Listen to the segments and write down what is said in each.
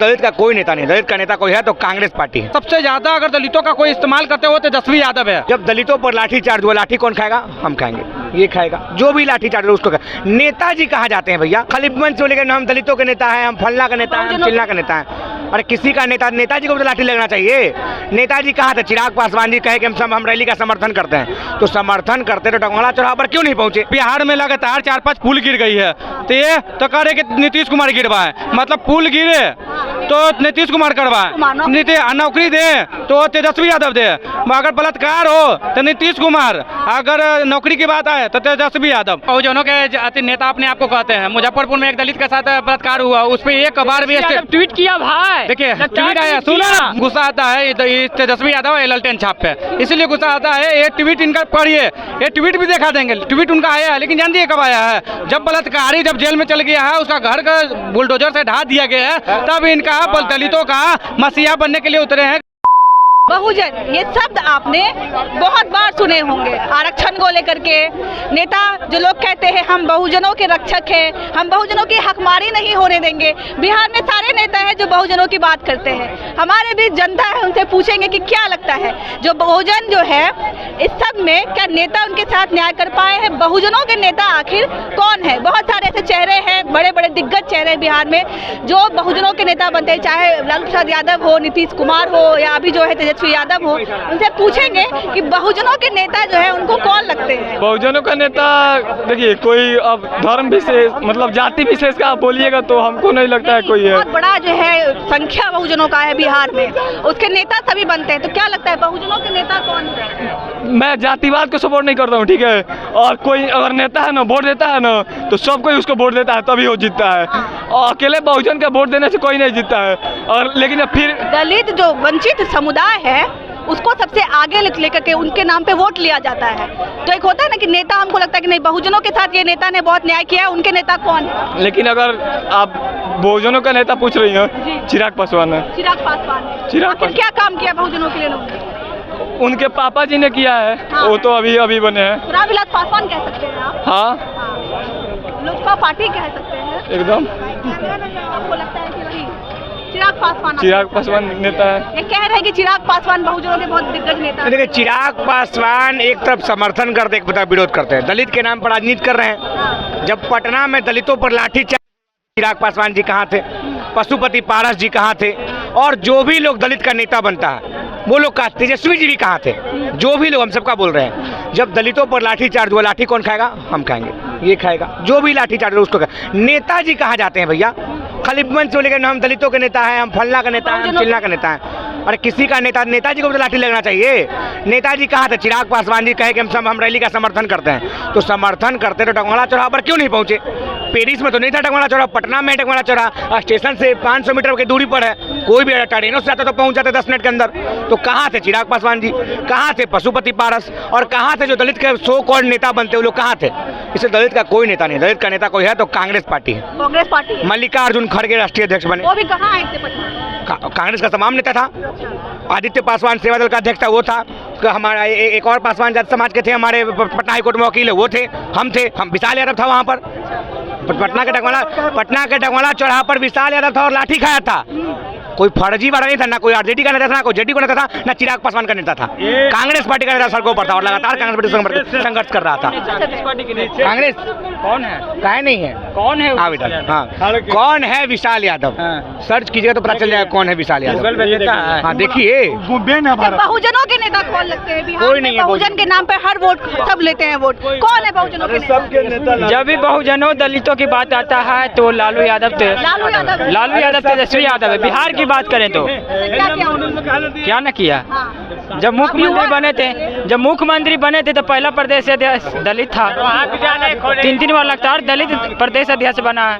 दलित का कोई नेता नहीं, दलित का नेता कोई है तो कांग्रेस पार्टी है। सबसे ज्यादा अगर दलितों का कोई इस्तेमाल करते हो तो तेजस्वी यादव है। जब दलितों पर लाठी चार्ज हुआ, लाठी कौन खाएगा? हम खाएंगे, ये खाएगा। जो भी लाठी चार्ज उसको नेताजी कहाँ जाते हैं भैया? खाली मंच से लेकर हम दलितों के नेता हैं, हम फलना का नेता हैं, हम चिल्ला का नेता हैं। अरे किसी का नेता, नेताजी को भी तो लाठी लगना चाहिए। नेताजी कहाँ थे? चिराग पासवान जी कहे कि हम रैली का समर्थन करते हैं, तो समर्थन करते तो डगवाला चौराहा पर क्यों नहीं पहुंचे? बिहार में लगातार 4-5 पुल गिर गई है, तो ये तो करे कि नीतीश कुमार गिरवाए, मतलब पुल गिरे तो नीतीश कुमार करवाए, नौकरी दे तो तेजस्वी यादव दे, अगर बलात्कार हो तो नीतीश कुमार, अगर नौकरी की बात आए तो तेजस्वी यादव। बहुजनों के नेता अपने आप को कहते हैं। मुजफ्फरपुर में एक दलित के साथ बलात्कार हुआ, उस पर एक बार भी ट्वीट किया भाई। देखिए ट्वीट आया, सुनो ना, गुस्सा आता है तेजस्वी यादव एलएलटेन छाप पे, इसीलिए गुस्सा आता है। ये ट्वीट इनका पढ़िए, ये ट्वीट भी दिखा देंगे। ट्वीट उनका आया है, लेकिन जानती है कब आया है? जब बलात्कारी जब जेल में चल गया है, उसका घर का बुलडोजर से ढा दिया गया है, तब इनका दलितों का मसीहा बनने के लिए उतरे हैं। बहुजन, ये शब्द आपने बहुत बार सुने होंगे। आरक्षण को लेकर के नेता जो लोग कहते हैं हम बहुजनों के रक्षक हैं, हम बहुजनों की हकमारी नहीं होने देंगे। बिहार में सारे नेता हैं जो बहुजनों की बात करते हैं। हमारे बीच जनता है, उनसे पूछेंगे कि क्या लगता है जो बहुजन जो है इस सब में, क्या नेता उनके साथ न्याय कर पाए हैं? बहुजनों के नेता आखिर कौन है? बहुत सारे ऐसे चेहरे हैं, बड़े बड़े दिग्गज चेहरे बिहार में जो बहुजनों के नेता बनते हैं, चाहे लालू प्रसाद यादव हो, नीतीश कुमार हो, या अभी जो है तेजस्वी यादव हो। उनसे पूछेंगे कि बहुजनों के नेता जो है उनको कौन लगते हैं? बहुजनों का नेता देखिए, कोई अब धर्म विशेष मतलब जाति विशेष का आप बोलिएगा तो हमको नहीं लगता है कोई है। बहुत बड़ा जो है संख्या बहुजनों का है बिहार में, उसके नेता सभी बनते हैं, तो क्या लगता है बहुजनों के नेता कौन है? मैं जातिवाद को सपोर्ट नहीं करता हूँ, ठीक है। और कोई अगर नेता है ना, वोट देता है ना, तो सब कोई उसको वोट देता है, तभी वो जीतता है। और अकेले बहुजन का वोट देने से कोई नहीं जीतता है। और लेकिन फिर दलित जो वंचित समुदाय है उसको सबसे आगे लेकर के उनके नाम पे वोट लिया जाता है। तो एक होता है ना कि नेता, हमको लगता है कि नहीं बहुजनों के साथ ये नेता ने बहुत न्याय किया है, उनके नेता कौन है? लेकिन अगर आप बहुजनों का नेता पूछ रही हैं, चिराग पासवान है। चिराग पासवान क्या काम किया बहुजनों के लिए? उनके पापा जी ने किया है। हाँ। वो तो अभी बने हैं। रामविलास पासवान कह सकते हैं आप? हाँ, लोजपा पार्टी कह सकते हैं एकदम। आपको लगता है कि वही चिराग पासवान नेता है? ये कह रहे हैं कि चिराग पासवान बहुजनों के बहुत दिग्गज नेता हैं। देखिए, चिराग पासवान एक तरफ समर्थन करते, एक तरफ विरोध करते हैं। दलित के नाम पर राजनीति कर रहे हैं। जब पटना में दलितों पर लाठी चार्ज, चिराग पासवान जी कहाँ थे? पशुपति पारस जी कहाँ थे? और जो भी लोग दलित का नेता बनता है वो लोग कहाँ? तेजस्वी जी भी कहाँ थे? जो भी लोग, हम सबका बोल रहे हैं, जब दलितों पर लाठी चार्ज हुआ, लाठी कौन खाएगा? हम खाएंगे, ये खाएगा। जो भी लाठी चार्ज उसको नेताजी कहाँ जाते हैं भैया? खाली मंच से लेकर हम दलितों के नेता हैं, हम फलना का नेता हैं, हम चिल्ला का नेता हैं। अरे किसी का नेता, नेताजी को भी तो लाठी लगना चाहिए। नेताजी कहाँ थे? चिराग पासवान जी कहे कि हम रैली का समर्थन करते हैं, तो समर्थन करते तो डगवाला चौराहा पर क्यों नहीं पहुंचे? पेरिस में तो नहीं था डगवाला चौराहा, पटना में डगवाला चौराहा, स्टेशन से 500 मीटर की दूरी पर है। कोई भी ट्रेनों से आता तो पहुंच जाते 10 मिनट के अंदर। तो कहाँ थे चिराग पासवान जी? कहाँ थे पशुपति पारस? और कहाँ थे जो दलित के सो कॉल्ड नेता बनते वो लोग कहाँ थे? इसे दलित का कोई नेता नहीं, दलित का नेता कोई है तो कांग्रेस पार्टी है। कांग्रेस पार्टी। मल्लिकार्जुन खड़गे राष्ट्रीय अध्यक्ष बने। वो भी कहाँ आए थे? कांग्रेस का तमाम नेता था। आदित्य पासवान सेवा दल का अध्यक्ष था, वो था। हमारा एक और पासवान जाति समाज के थे, हमारे पटना हाईकोर्ट में वकील है, वो थे। हम थे, हम विशाल यादव था वहाँ पर। पटना के डगवाला चौराहा पर विशाल यादव था और लाठी खाया था। कोई फर्जी वाला नहीं था, ना कोई आरजेडी का नेता था, ना कोई जेडी का नेता था, ना चिराग पासवान का नेता था। कांग्रेस पार्टी का नेता सड़कों पर था और लगातार कांग्रेस पार्टी संघर्ष कर रहा था। कांग्रेस कौन है? काहे नहीं है? कौन है? हाँ, कौन है? विशाल यादव। सर्च कीजिएगा तो पता चल जाएगा कौन है विशाल यादव। हाँ, देखिए बहुजनों के नेता कौन लगते हैं बिहार? कोई नहीं है। बहुजन के नाम पर हर वोट सब लेते हैं वोट। कौन है बहुजनों के नेता? जब भी बहुजनों दलितों की बात आता है तो लालू यादव तेजस्वी यादव है। बिहार की बात करें तो क्या न किया? जब मुख्यमंत्री बने थे तो पहला प्रदेश अध्यक्ष दलित था। 3 बार लगातार दलित प्रदेश अध्यक्ष बना है।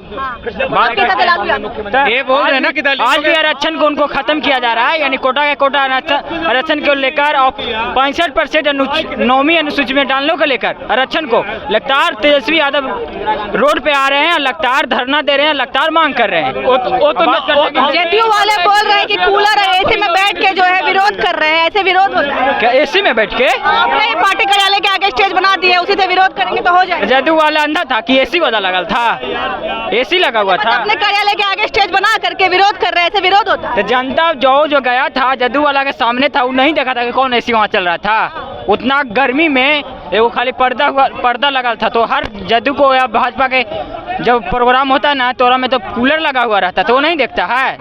ये बोल रहे हैं ना कि आज भी आरक्षण को उनको खत्म किया जा रहा है, यानी कोटा आरक्षण को लेकर और 65% नौवीं अनुसूची में डालने को लेकर आरक्षण को लगातार तेजस्वी यादव रोड पे आ रहे हैं, लगातार धरना दे रहे हैं, लगातार मांग कर रहे हैं। जेडीयू वाले बोल रहे हैं कि कूलर और एसी में बैठ के जो है विरोध विरोध कर रहे हैं, ऐसे विरोध होता है। क्या एसी में बैठ के? अपने पार्टी कार्यालय के आगे स्टेज बना दिए, उसी से विरोध करेंगे तो हो जाएगा। जदयू वाला अंधा था कि एसी वाला लगा था? एसी लगा हुआ था। अपने कार्यालय के आगे स्टेज बना करके विरोध कर रहे हैं, ऐसे विरोध होता है। तो जनता जो गया था जदयू वाला के सामने था, वो नहीं देखा था कि कौन एसी वहाँ चल रहा था? उतना गर्मी में वो खाली पर्दा लगा था, तो हर जदयू को या भाजपा के जब प्रोग्राम होता है ना तो में तो कूलर लगा हुआ रहता, तो वो नहीं देखता है।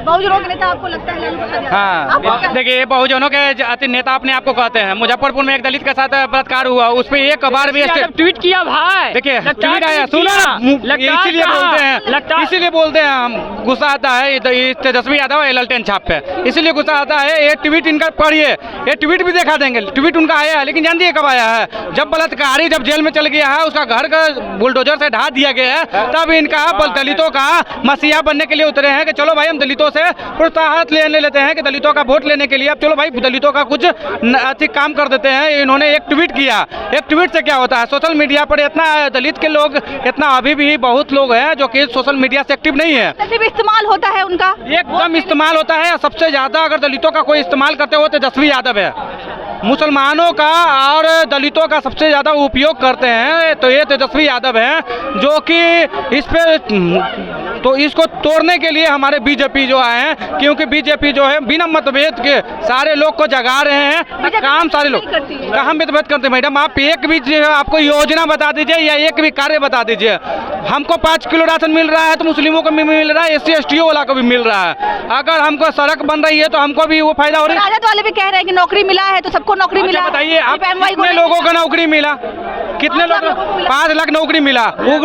बहुजनों के नेता आपको लगता है लालू प्रसाद यादव? हाँ, देखिए बहुजनों के नेता अपने आप को कहते हैं। मुजफ्फरपुर में एक दलित के साथ बलात्कार हुआ, उस पर एक बार भी ट्वीट किया भाई। देखिए ट्वीट आया, सुनो इसीलिए बोलते हैं, इसीलिए बोलते हैं हम, गुस्सा आता है तेजस्वी यादव ललटेन छाप पे, इसीलिए गुस्सा आता है। ये ट्वीट इनका पढ़िए, ये ट्वीट भी दिखा देंगे, ट्वीट उनका आया है, लेकिन जानती है कब आया है? जब बलात्कारी जब जेल में चल गया है, उसका घर का बुलडोजर से ढा दिया गया है, तब इनका दलितों का मसीहा बनने के लिए उतरे हैं कि चलो भाई हम दलितों से प्रोत्साहन ले लेते हैं कि दलितों का वोट लेने के लिए, अब चलो भाई दलितों का कुछ अधिक काम कर देते हैं। इन्होंने एक ट्वीट किया, एक ट्वीट से क्या होता है? सोशल मीडिया पर इतना दलित के लोग इतना अभी भी बहुत लोग हैं जो कि सोशल मीडिया से एक्टिव नहीं है। सिर्फ इस्तेमाल होता है उनका, एकदम इस्तेमाल होता है। सबसे ज्यादा अगर दलितों का कोई इस्तेमाल करते हो तो तेजस्वी यादव है। मुसलमानों का और दलितों का सबसे ज़्यादा उपयोग करते हैं तो ये तेजस्वी यादव हैं, जो कि इस पे तो इसको तोड़ने के लिए हमारे बीजेपी जो आए हैं, क्योंकि बीजेपी जो है बिना मतभेद के सारे लोग को जगा रहे हैं। काम सारे लोग कहाँ मतभेद करते हैं? मैडम आप एक भी आपको योजना बता दीजिए या एक भी कार्य बता दीजिए। हमको 5 किलो राशन मिल रहा है तो मुस्लिमों को भी मिल रहा है, SC ST वाला को भी मिल रहा है। अगर हमको सड़क बन रही है तो हमको भी वो फायदा हो रहा है। राजद वाले भी कह रहे हैं कि नौकरी मिला है तो सबको नौकरी मिला। बताइए आप कितने लोगों को नौकरी मिला? कितने लोग? 5 लाख नौकरी मिला। वो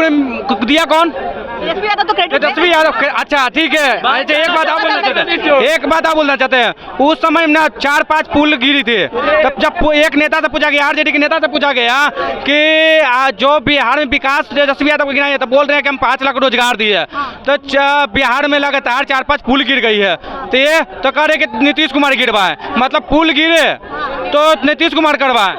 दिया कौन? तेजस्वी यादव तो तेजस्वी यादव। अच्छा ठीक है, एक बात आप बोलना चाहते हैं, उस समय ना 4-5 पुल गिरी थी, तब जब एक नेता से पूछा गया, RJD के नेता से पूछा गया कि जो बिहार में विकास तेजस्वी यादव को गिना है, तो बोल रहे हैं कि हम 5 लाख रोजगार दिए। तो बिहार में लगातार 4-5 पुल गिर गई है, तो ये तो कह रहे कि नीतीश कुमार गिरवाए, मतलब पुल गिरे तो नीतीश कुमार करवाए,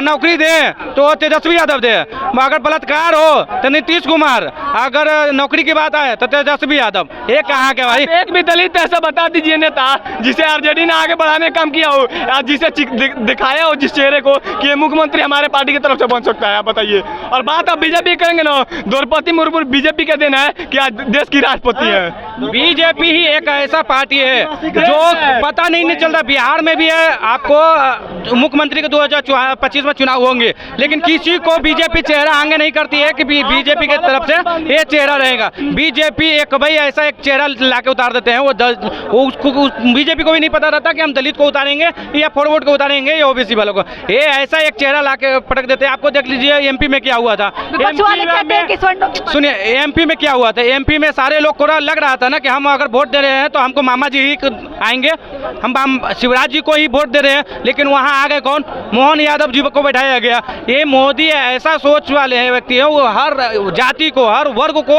नौकरी दे तो तेजस्वी यादव दे, अगर बलात्कार हो तो नीतीश कुमार, अगर नौकरी की बात आए तो तेजस्वी यादव। ये कहाँ के भाई? एक भी दलित ऐसा बता दीजिए नेता जिसे RJD ने आगे बढ़ाने का काम किया हो, या जिसे दिखाया हो जिस चेहरे को कि ये मुख्यमंत्री हमारे पार्टी की तरफ से बन सकता है, आप बताइए। और बात आप बीजेपी करेंगे ना, द्रौपदी मुर्मू बीजेपी का देना है कि आज देश की राष्ट्रपति है। बीजेपी ही एक ऐसा पार्टी है जो पता नहीं चलता। बिहार में भी है, आपको मुख्यमंत्री के 2025 में चुनाव होंगे, लेकिन किसी को बीजेपी चेहरा आगे नहीं करती है कि बीजेपी की तरफ से ये चेहरा रहेगा। बीजेपी एक भाई ऐसा एक चेहरा लाके उतार देते हैं, वो बीजेपी को भी नहीं पता रहता कि हम दलित को उतारेंगे या फॉरवर्ड को उतारेंगे या ओबीसी वालों को। ये ऐसा एक चेहरा लाके पटक देते हैं। आपको देख लीजिए MP में क्या हुआ था। सुनिए MP में क्या हुआ था। MP में सारे लोग को लग रहा था ना कि हम अगर वोट दे रहे हैं तो हमको मामा जी ही आएंगे, हम शिवराज जी को ही वोट दे रहे हैं, लेकिन वहाँ आ गए कौन? मोहन यादव जी को बैठाया गया। ये मोदी ऐसा सोच वाले व्यक्ति है, वो हर जाति को हर वर्ग को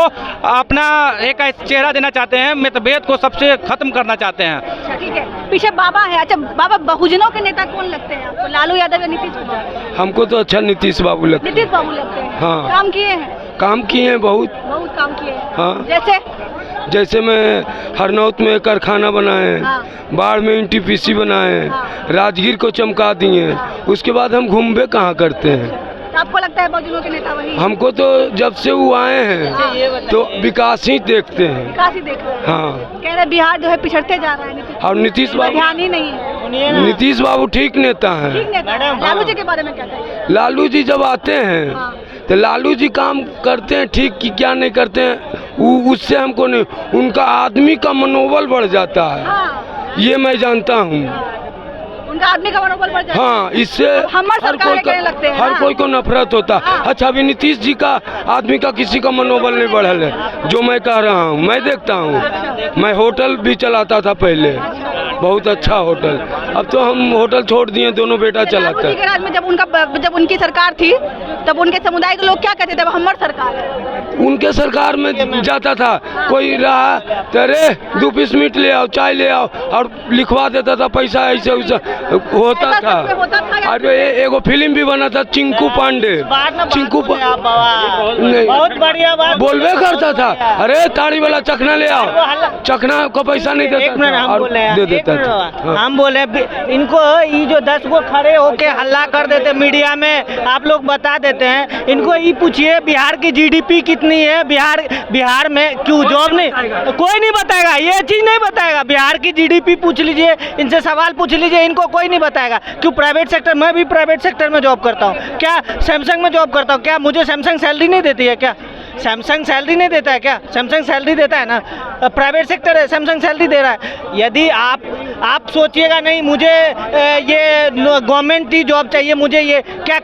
अपना एक चेहरा देना चाहते हैं, मतभेद को सबसे खत्म करना चाहते हैं। ठीक है, पीछे बाबा है। अच्छा बाबा, बहुजनों के नेता कौन लगते हैं आपको, लालू यादव या नीतीश कुमार? हमको तो अच्छा नीतीश बाबू लगते हैं। नीतीश बाबू लगते हैं। हाँ। काम किए हैं? काम किए हैं, बहुत काम किए हैं। हाँ। जैसे मैं हरनौत में कारखाना बनाए, बाढ़ में NTPC बनाए, राजगीर को चमका दिए, उसके बाद हम घूमबे कहाँ करते हैं। आपको लगता है बहुजनों के नेता वही? हमको तो जब से वो आए हैं तो विकास ही देखते हैं। विकास ही देख रहे हैं। हाँ, कह रहे बिहार जो है पिछड़ते जा रहा है। और नीतीश बाबू ध्यान ही नहीं है। नीतीश बाबू ठीक नेता है। ठीक नेता है। लालू जी के बारे में क्या कहेंगे? लालू जी जब आते हैं तो लालू जी काम करते हैं ठीक कि क्या नहीं करते हैं, उससे हमको नहीं, उनका आदमी का मनोबल बढ़ जाता है। ये मैं जानता हूँ, उनका आदमी का मनोबल बढ़ जाता है। हाँ, इससे हर कोई को नफरत होता है। अच्छा, अभी नीतीश जी का आदमी का किसी का मनोबल नहीं बढ़ल है, जो मैं कह रहा हूँ, मैं देखता हूँ। मैं होटल भी चलाता था पहले, बहुत अच्छा होटल, अब तो हम होटल छोड़ दिए, दोनों बेटा चलाते लालू जी के हैं। राज में जब उनकी सरकार थी तब उनके समुदाय के लोग क्या कहते थे, अब हमारी सरकार है। उनके सरकार में जाता था, कोई रहा तो अरे 2 पीस मीट ले आओ, चाय ले आओ, और लिखवा देता था पैसा, ऐसे वैसे होता ऐसा था। सच में होता था या अरे एगो फिल्म भी बना था चिंकू पांडे, चिंकू नहीं बहुत बढ़िया बात बोलबे करता था, अरे ताड़ी वाला चखना ले आओ, चखना को पैसा नहीं एक मिनट देता था हम और बोले दे देता था। हाँ। हम बोले इनको ये जो 10 को खड़े होके हल्ला कर देते मीडिया में, आप लोग बता देते हैं, इनको ये पूछिए बिहार की जीडीपी कितनी है, बिहार में क्यों जॉब नहीं, कोई नहीं बताएगा, ये चीज नहीं बताएगा। बिहार की जीडीपी पूछ लीजिए, इनसे सवाल पूछ लीजिए, इनको कोई नहीं बताएगा। क्यों प्राइवेट सेक्टर, मैं भी प्राइवेट सेक्टर में जॉब करता हूँ, क्या सैमसंग में जॉब करता हूँ, क्या मुझे सैमसंग सैलरी नहीं देती है, क्या सैमसंग सैलरी नहीं देता है, क्या सैमसंग सैलरी देता है ना, प्राइवेट सेक्टर है, सैमसंग सैलरी दे रहा है। यदि आप सोचिएगा नहीं मुझे ये गवर्नमेंट की जॉब चाहिए, मुझे ये क्या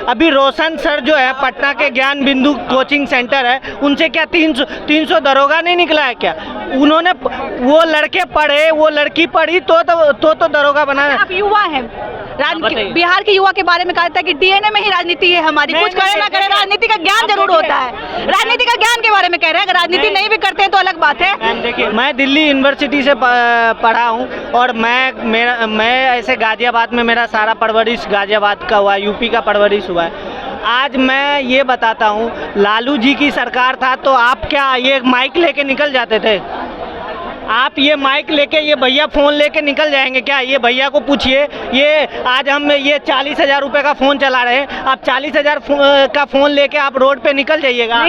अभी रोशन सर जो है पटना के ज्ञान बिंदु कोचिंग सेंटर है, उनसे क्या 300 दरोगा नहीं निकला है क्या? उन्होंने वो लड़के पढ़े, वो लड़की पढ़ी तो दरोगा बना। आप युवा हैं, बिहार के युवा के बारे में कहा जाता है कि डीएनए में ही राजनीति है हमारी, कुछ करे ना करे राजनीति का ज्ञान जरूर होता है। राजनीति का ज्ञान के बारे में कह रहे हैं, अगर राजनीति नहीं भी करते हैं तो अलग बात है। देखिए, मैं दिल्ली यूनिवर्सिटी से पढ़ा हूँ, और मैं ऐसे गाजियाबाद में मेरा सारा परवरिश गाजियाबाद का हुआ, यूपी का परवरिश हुआ है। आज मैं ये बताता हूँ, लालू जी की सरकार था तो आप क्या ये माइक लेके निकल जाते थे? आप ये माइक लेके, ये भैया फ़ोन लेके निकल जाएंगे क्या? ये भैया को पूछिए, ये आज हम ये 40,000 रुपये का फ़ोन चला रहे हैं, आप 40,000 का फ़ोन लेके आप रोड पे निकल जाइएगा?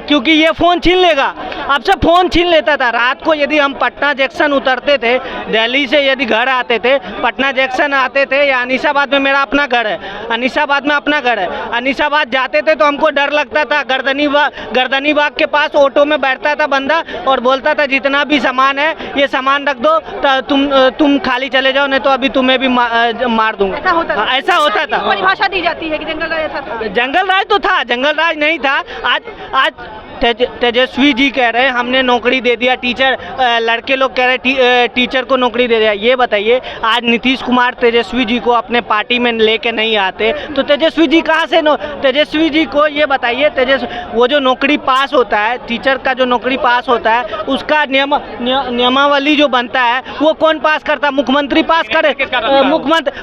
क्योंकि ये फ़ोन छीन लेगा, आपसे फ़ोन छीन लेता था। रात को यदि हम पटना जंक्शन उतरते थे, दिल्ली से यदि घर आते थे, पटना जंक्शन आते थे, या अनीसाबाद में मेरा अपना घर है, अनीसाबाद में अपना घर है, अनीसाबाद जाते थे तो हमको डर लगता था। गर्दनी बाग के पास ऑटो में बैठता था बंदा और बोलता था जितना भी सामान है ये सामान रख दो, तुम खाली चले जाओ, नहीं तो अभी तुम्हें भी मार दूंगा। ऐसा होता था। परिभाषा दी जाती है कि जंगल राज ऐसा था। जंगल राज तो था, जंगल राज नहीं था। आज तेजस्वी जी कह रहे हैं हमने नौकरी दे दिया, टीचर लड़के लोग कह रहे हैं टीचर को नौकरी दे दिया। ये बताइए, आज नीतीश कुमार तेजस्वी जी को अपने पार्टी में लेके नहीं आते तो तेजस्वी जी कहाँ से तेजस्वी जी को ये बताइए, वो जो नौकरी पास होता है, टीचर का जो नौकरी पास होता है, उसका नियमावली जो बनता है वो कौन पास करता है? मुख्यमंत्री पास करे,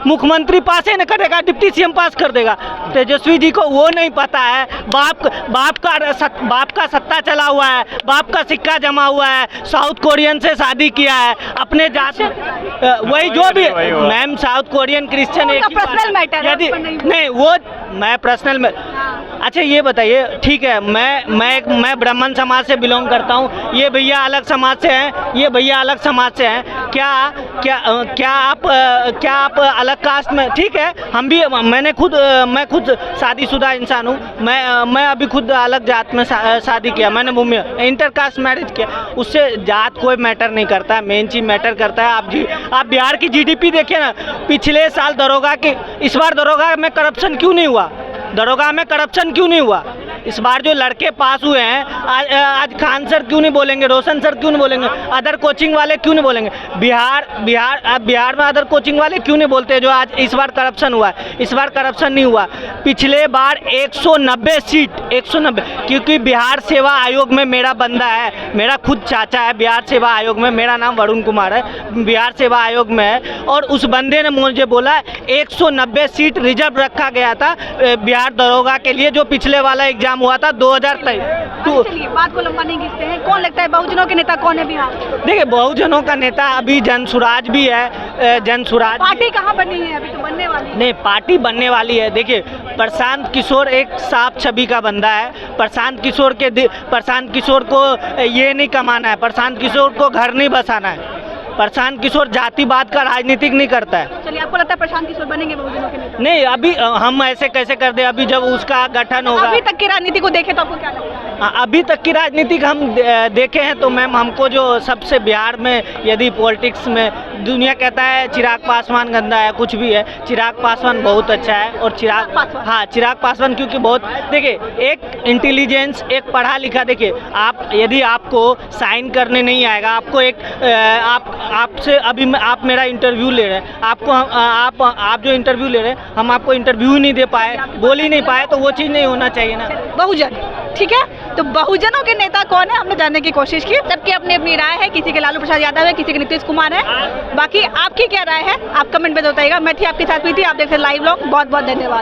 मुख्यमंत्री पास ही नहीं करेगा, डिप्टी सीएम पास कर देगा। तेजस्वी जी को वो नहीं पता है, बाप का सत्ता चला हुआ है, बाप का सिक्का जमा हुआ है, साउथ कोरियन से शादी किया है, अपने जात वही जो भी मैम साउथ कोरियन क्रिश्चियन एक पर्सनल मैटर यदि नहीं वो मैं पर्सनल में। अच्छा ये बताइए, ठीक है, मैं ब्राह्मण समाज से बिलोंग करता हूँ, ये भैया अलग समाज से हैं, ये भैया अलग समाज से हैं, क्या आप अलग कास्ट में? ठीक है, हम भी, मैं खुद शादीशुदा इंसान हूँ, मैं अभी खुद अलग जात में शादी किया, मैंने भूमि इंटरकास्ट मैरिज किया, उससे जात कोई मैटर नहीं करता, मेन चीज मैटर करता है आप बिहार की जीडीपी देखिए ना, पिछले साल दरोगा की, इस बार दरोगा में करप्शन क्यों नहीं हुआ? दरोगा में करप्शन क्यों नहीं हुआ? इस बार जो लड़के पास हुए हैं, आज खान सर क्यों नहीं बोलेंगे, रोशन सर क्यों नहीं बोलेंगे, अदर कोचिंग वाले क्यों नहीं बोलेंगे? बिहार में अदर कोचिंग वाले क्यों नहीं बोलते जो आज इस बार करप्शन हुआ है? इस बार करप्शन नहीं हुआ। पिछले बार 190 सीट, 190, क्योंकि बिहार सेवा आयोग में मेरा बंदा है, मेरा खुद चाचा है बिहार सेवा आयोग में, मेरा नाम वरुण कुमार है, बिहार सेवा आयोग में है, और उस बंदे ने मुझे बोला 190 सीट रिजर्व रखा गया था बिहार दरोगा के लिए, जो पिछले वाला एग्जाम हुआ था 2023। बात को लंबा नहीं खींचते हैं, कौन लगता है बहुजनों के नेता कौन है बिहार? देखिए, बहुजनों का नेता अभी जनसुराज भी है, जनसुराज। पार्टी कहाँ बनी है? अभी तो बनने वाली है। नहीं, पार्टी बनने वाली है। देखिए, प्रशांत किशोर एक साफ छवि का बंदा है, प्रशांत किशोर को ये नहीं कमाना है, प्रशांत किशोर को घर नहीं बसाना है, प्रशांत किशोर जातिवाद का राजनीतिक नहीं करता है। चलिए, आपको लगता है प्रशांत किशोर बनेंगे बहुजनों के नेता? नहीं, अभी हम ऐसे कैसे कर दे, अभी जब उसका गठन होगा। अभी तक की राजनीति को देखे तो आपको क्या लगता है? अभी तक की राजनीति का हम देखे हैं तो मैम हमको जो सबसे बिहार में यदि पॉलिटिक्स में दुनिया कहता है चिराग पासवान गंदा है, कुछ भी है, चिराग पासवान बहुत अच्छा है। और चिराग पासवान क्योंकि बहुत, देखिए एक इंटेलिजेंस, एक पढ़ा लिखा, देखिए आप यदि आपको साइन करने नहीं आएगा, आपको एक आपसे अभी आप मेरा इंटरव्यू ले रहे हैं, आपको आप जो इंटरव्यू ले रहे हैं हम आपको इंटरव्यू ही नहीं दे पाए, बोल ही नहीं पाए, तो वो चीज़ नहीं होना चाहिए ना। बहुजन, ठीक है, तो बहुजनों के नेता कौन है हमने जानने की कोशिश की। सबकी अपनी अपनी राय है, किसी के लालू प्रसाद यादव है, किसी के नीतीश कुमार है। बाकी आपकी क्या राय है आप कमेंट में बताइएगा। मैं थी आपके साथ हुई थी, आप देख रहे लाइव व्लॉग। बहुत बहुत धन्यवाद।